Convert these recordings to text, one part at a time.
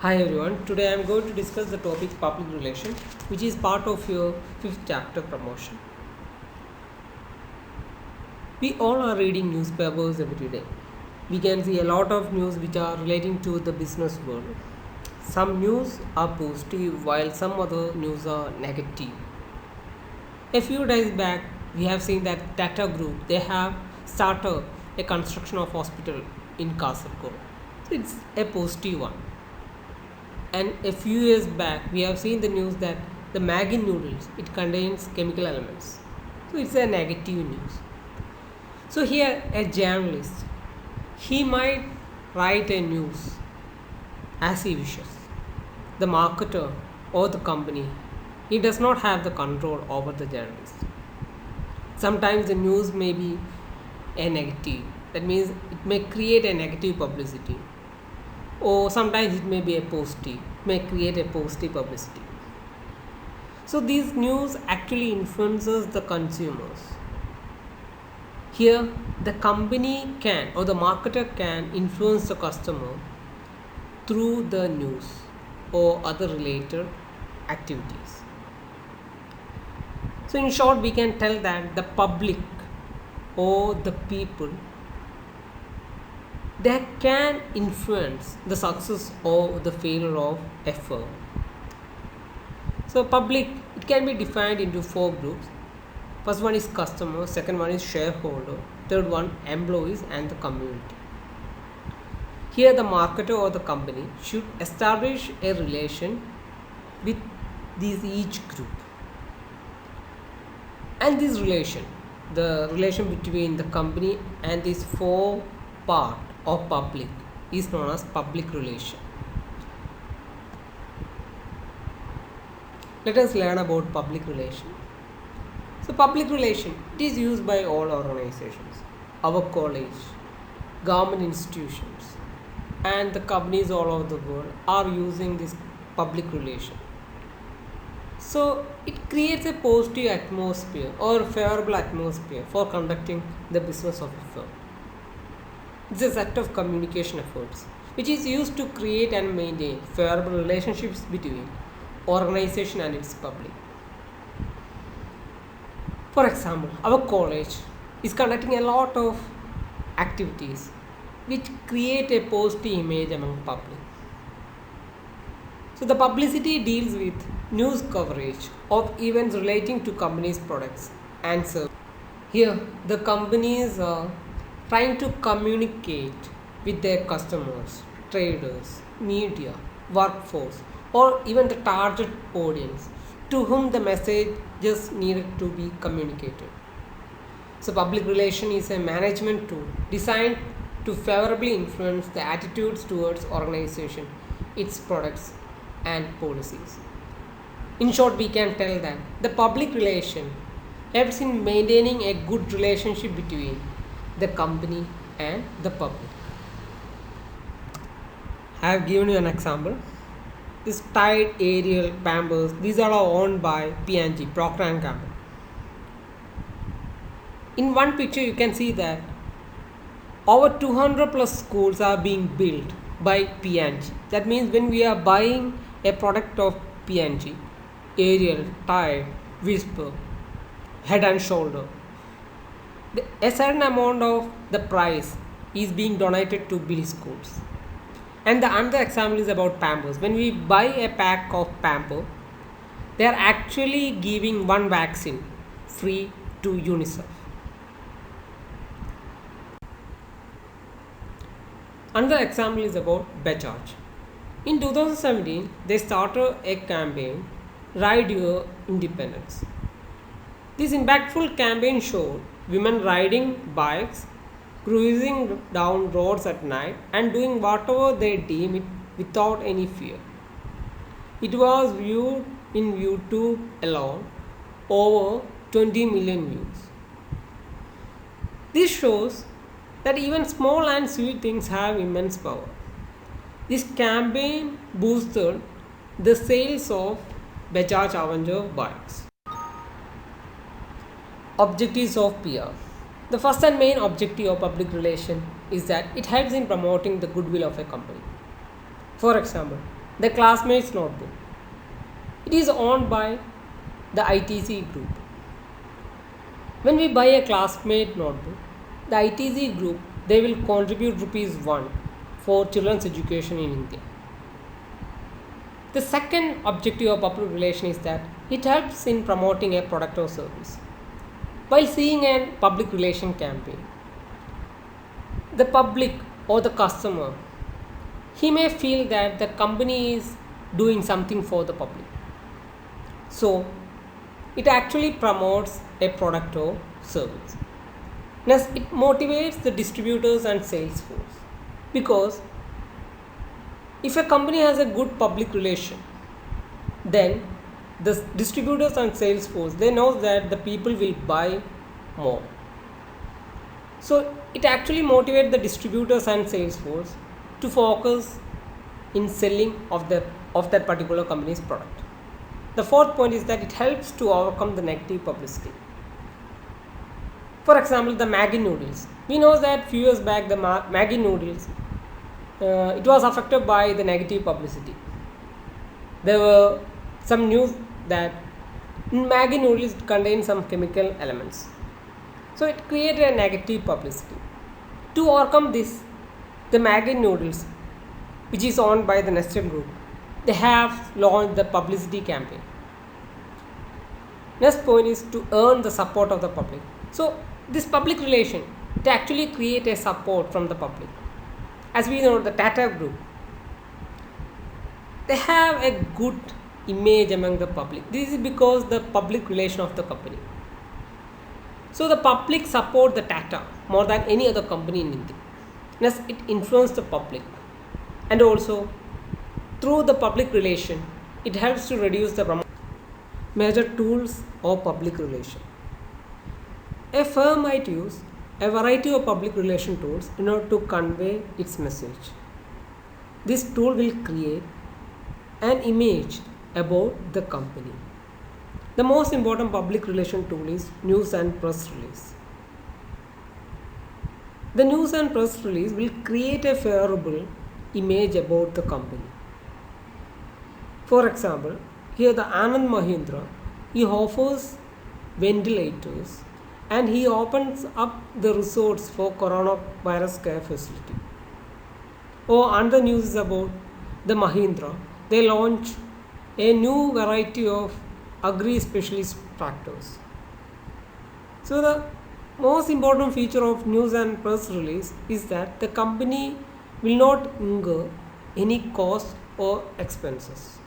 Hi everyone, today I am going to discuss the topic public relation, which is part of your fifth chapter promotion. We all are reading newspapers every day. We can see a lot of news which are relating to the business world. Some news are positive while some other news are negative. A few days back, we have seen that Tata Group they have started a construction of hospital in Kasaragod. So it's a positive one. And a few years back, we have seen the news that the Maggi noodles it contains chemical elements. So it's a negative news. So here a journalist he might write a news as he wishes. The marketer or the company he does not have the control over the journalist. Sometimes the news may be a negative. That means it may create a negative publicity, or sometimes it may be a positive, may create a positive publicity. So these news actually influences the consumers. Here the company can or the marketer can influence the customer through the news or other related activities. So in short we can tell that the public or the people they can influence the success or the failure of a firm. So public it can be defined into four groups. First one is customer, second one is shareholder, third one employees and the community. Here the marketer or the company should establish a relation with these each group. And this relation, the relation between the company and these four part of public is known as public relation. Let us learn about public relation. So public relation it is used by all organizations, our college, government institutions, and the companies all over the world are using this public relation. So it creates a positive atmosphere or favorable atmosphere for conducting the business of a firm. It's a set of communication efforts which is used to create and maintain favorable relationships between organization and its public. For example, our college is conducting a lot of activities which create a positive image among public. So the publicity deals with news coverage of events relating to companies' products and services. Here, the companies are trying to communicate with their customers, traders, media, workforce, or even the target audience to whom the message just needed to be communicated. So, public relation is a management tool designed to favorably influence the attitudes towards organization, its products, and policies. In short, we can tell that the public relation helps in maintaining a good relationship between the company and the public. I have given you an example. This Tide, Ariel, Pampers, these are all owned by P&G, Procter and Gamble. In one picture, you can see that over 200 plus schools are being built by P&G. That means when we are buying a product of P&G, Ariel, Tide, Whisper, Head and Shoulder, a certain amount of the price is being donated to Billy schools. And the another example is about Pampers. When we buy a pack of Pampers, they are actually giving one vaccine free to UNICEF. Another example is about Bajaj. In 2017, they started a campaign, Ride Your Independence. This impactful campaign showed women riding bikes, cruising down roads at night, and doing whatever they deem it without any fear. It was viewed in YouTube alone over 20 million views. This shows that even small and sweet things have immense power. This campaign boosted the sales of Bajaj Avenger bikes. Objectives of PR. The first and main objective of public relation is that it helps in promoting the goodwill of a company. For example, The classmates notebook. It is owned by the ITC group. When we buy a classmate notebook, the ITC group they will contribute rupees 1 for children's education in India. The second objective of public relation is that it helps in promoting a product or service. While seeing a public relation campaign, the public or the customer he may feel that the company is doing something for the public. So it actually promotes a product or service. Next, it motivates the distributors and sales force because if a company has a good public relation, then the distributors and sales force they know that the people will buy more. So it actually motivates the distributors and sales force to focus in selling of that particular company's product. The fourth point is that it helps to overcome the negative publicity. For example, the Maggi noodles. We know that few years back the Maggi noodles it was affected by the negative publicity. There were some news that Maggi noodles contain some chemical elements. So it created a negative publicity. To overcome this, the Maggi noodles, which is owned by the Nestle group, they have launched the publicity campaign. Next point is to earn the support of the public. So this public relation to actually create a support from the public. As we know, the Tata group they have a good image among the public. This is because the public relation of the company. So the public support the Tata more than any other company in India. Thus, it influences the public, and also through the public relation, it helps to reduce the major tools of public relation. A firm might use a variety of public relation tools in order to convey its message. This tool will create an image about the company. The most important public relation tool is news and press release. The news and press release will create a favorable image about the company. For example, here the Anand Mahindra, he offers ventilators and he opens up the resorts for coronavirus care facility. Or another news is about the Mahindra. They launch a new variety of agri specialist tractors. So the most important feature of news and press release is that the company will not incur any cost or expenses.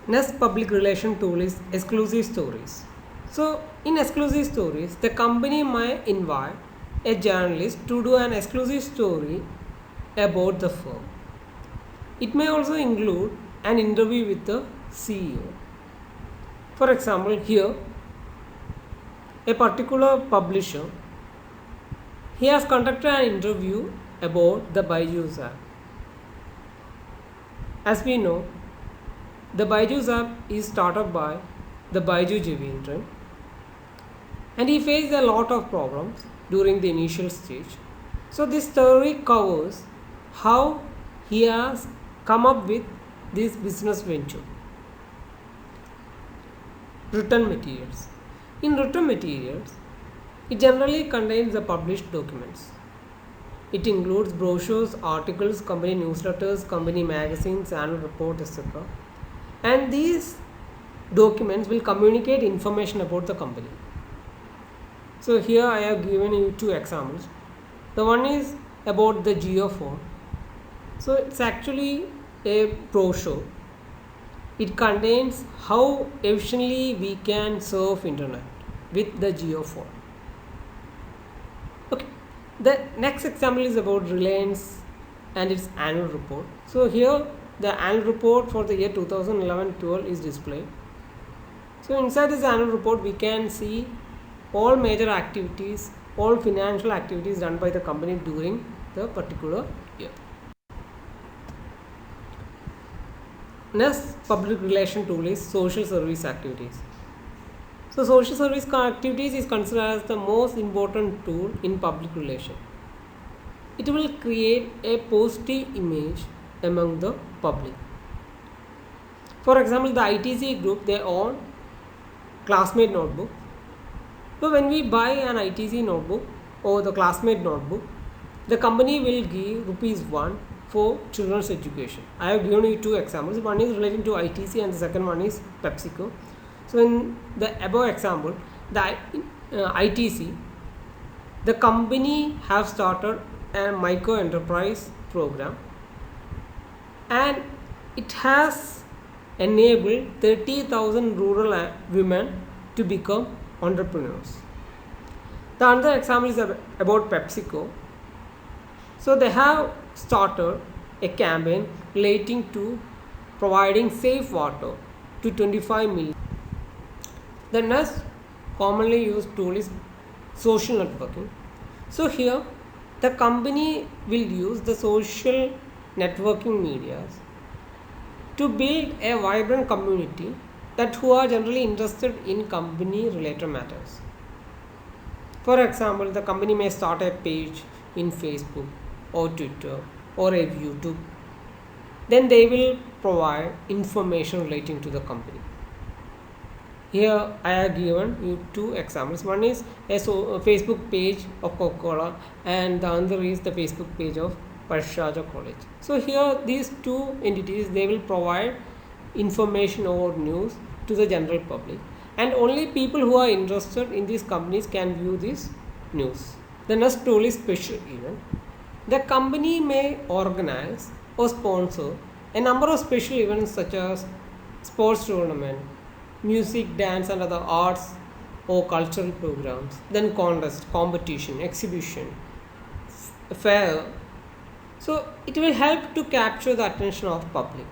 Next public relation tool is exclusive stories. So in exclusive stories, the company might invite a journalist to do an exclusive story about the firm. It may also include an interview with the CEO. For example, here a particular publisher he has conducted an interview about the Byju's app. As we know, the Byju's app is started by the Baiju Javindran, and he faced a lot of problems during the initial stage. So this story covers how he has come up with this business venture. Written materials. In written materials, it generally contains the published documents. It includes brochures, articles, company newsletters, company magazines, annual reports, etc. And these documents will communicate information about the company. So here I have given you two examples. The one is about the JioPhone. So it's actually a brochure. It contains how efficiently we can surf internet with the JioPhone. Okay. The next example is about Reliance and its annual report. So here the annual report for the year 2011-12 is displayed. So inside this annual report we can see all major activities, all financial activities done by the company during the particular year. Next public relation tool is social service activities. So social service activities is considered as the most important tool in public relation. It will create a positive image among the public. For example, the ITC group, they own Classmate notebook. So when we buy an ITC notebook or the Classmate notebook, the company will give rupees 1 for children's education. I have given you two examples. One is relating to ITC and the second one is PepsiCo. So in the above example, the ITC, the company have started a micro enterprise program, and it has enabled 30,000 rural women to become entrepreneurs. The another example is about PepsiCo. So they have started a campaign relating to providing safe water to 25 million. The next commonly used tool is social networking. So here the company will use the social networking medias to build a vibrant community that who are generally interested in company related matters. For example, the company may start a page in Facebook or Twitter or a YouTube. Then they will provide information relating to the company. Here I have given you two examples. One is a Facebook page of Coca-Cola and the other is the Facebook page of Parshaja College. So here these two entities, they will provide information or news to the general public, and only people who are interested in these companies can view this news. The next tool is special event. The company may organize or sponsor a number of special events such as sports tournament, music, dance and other arts or cultural programs, then contest, competition, exhibition, fair. So it will help to capture the attention of public.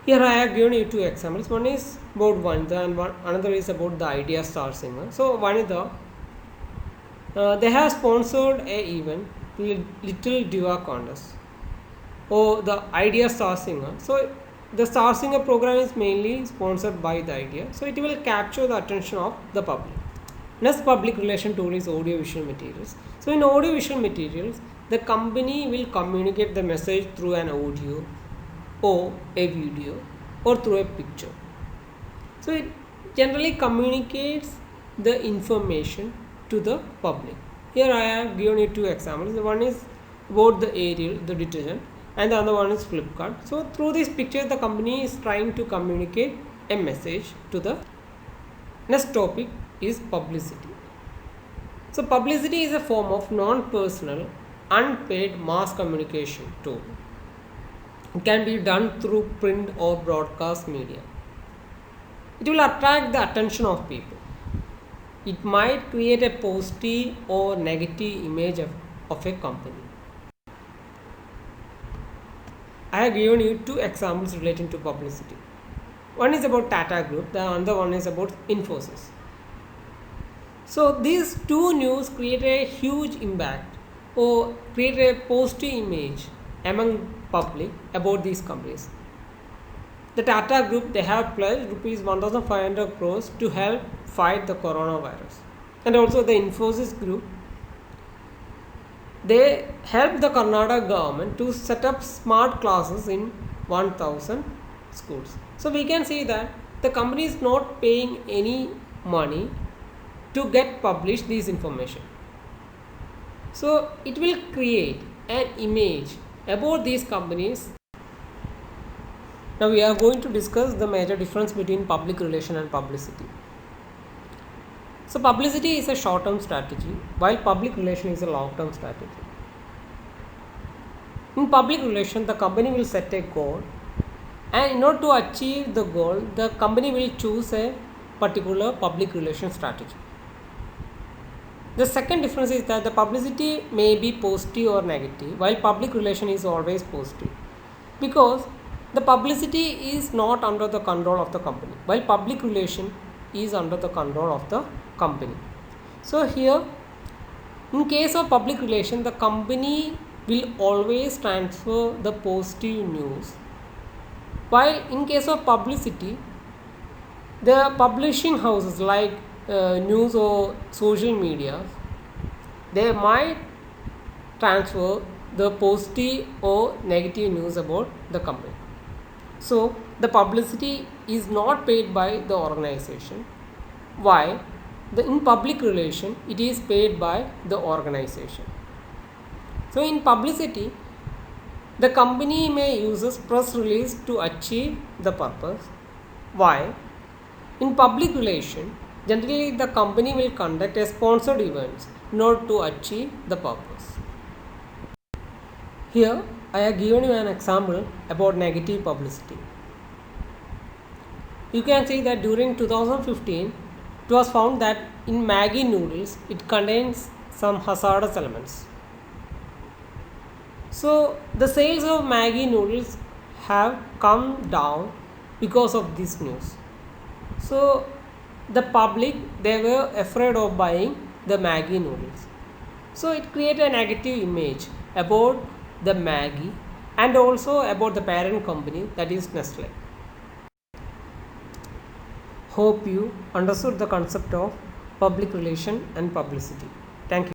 Here I have given you two examples. One is about Vanitha and another is about the Idea Star Singer. So Vanitha, they have sponsored a event, Little Diva Contest, or the Idea Star Singer. So the Star Singer program is mainly sponsored by the Idea. So it will capture the attention of the public. Next public relation tool is audiovisual materials. So in audiovisual materials, the company will communicate the message through an audio or a video or through a picture. So it generally communicates the information to the public. Here I have given you two examples. The one is about the Ariel, the detergent, and the other one is Flipkart. So through this picture, the company is trying to communicate a message to the. Next topic is publicity. So publicity is a form of non-personal, unpaid mass communication tool. It can be done through print or broadcast media. It will attract the attention of people. It might create a positive or negative image of a company. I have given you two examples relating to publicity. One is about Tata Group, the other one is about Infosys. So these two news create a huge impact or create a positive image among public about these companies. The Tata Group, they have pledged rupees 1,500 crores to help fight the coronavirus. And also the Infosys Group, they helped the Karnataka government to set up smart classes in 1,000 schools. So we can see that the company is not paying any money to get published this information. So it will create an image about these companies. Now we are going to discuss the major difference between public relation and publicity. So publicity is a short-term strategy while public relation is a long-term strategy. In public relation, the company will set a goal, and in order to achieve the goal, the company will choose a particular public relation strategy. The second difference is that the publicity may be positive or negative, while public relation is always positive, because the publicity is not under the control of the company, while public relation is under the control of the company. So here, in case of public relation, the company will always transfer the positive news, while in case of publicity, the publishing houses like news or social media, they might transfer the positive or negative news about the company. So the publicity is not paid by the organization. Why? In public relation it is paid by the organization. So in publicity, the company may use press release to achieve the purpose. Why? In public relation, generally the company will conduct a sponsored events in order to achieve the purpose. Here I have given you an example about negative publicity. You can see that during 2015, it was found that in Maggi noodles it contains some hazardous elements. So the sales of Maggi noodles have come down because of this news. So the public, they were afraid of buying the Maggi noodles. So it created a negative image about the Maggi and also about the parent company, that is Nestle. Hope you understood the concept of public relation and publicity. Thank you.